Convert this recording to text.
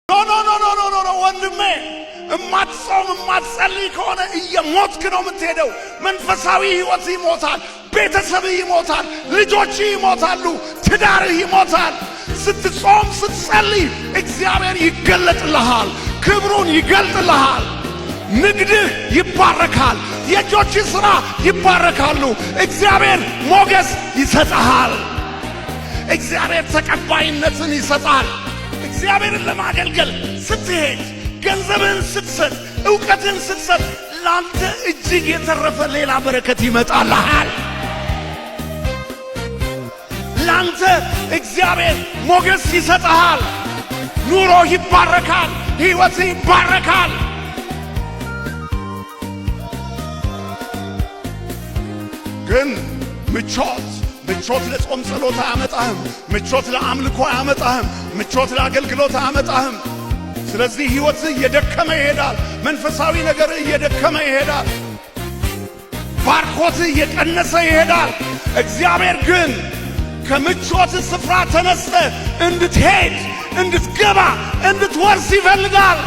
ኖ ወንድሜ እማትጾም እማትጸልይ ከሆነ እየሞትክ ነው የምትሄደው። መንፈሳዊ ህይወት ይሞታል፣ ቤተሰብ ይሞታል፣ ልጆች ይሞታሉ፣ ትዳርህ ይሞታል። ስትጾም ስትጸልይ እግዚአብሔር ይገለጥልሃል፣ ክብሩን ይገልጥልሃል፣ ንግድህ ይባረካል፣ የእጆች ሥራ ይባረካሉ፣ እግዚአብሔር ሞገስ ይሰጣል፣ እግዚአብሔር ተቀባይነትን ይሰጣል። እግዚአብሔርን ለማገልገል ስትሄድ ገንዘብን ስትሰጥ ዕውቀትን ስትሰጥ ላንተ እጅግ የተረፈ ሌላ በረከት ይመጣልሃል። ላንተ እግዚአብሔር ሞገስ ይሰጣል፣ ኑሮ ይባረካል፣ ሕይወት ይባረካል። ግን ምቾት ለጾም ጸሎት አያመጣህም። ምቾት ለአምልኮ አያመጣህም። ምቾት ለአገልግሎት አያመጣህም። ስለዚህ ሕይወት እየደከመ ይሄዳል። መንፈሳዊ ነገር እየደከመ ይሄዳል። ባርኮት እየቀነሰ ይሄዳል። እግዚአብሔር ግን ከምቾት ስፍራ ተነስተ እንድትሄድ፣ እንድትገባ፣ እንድትወርስ ይፈልጋል።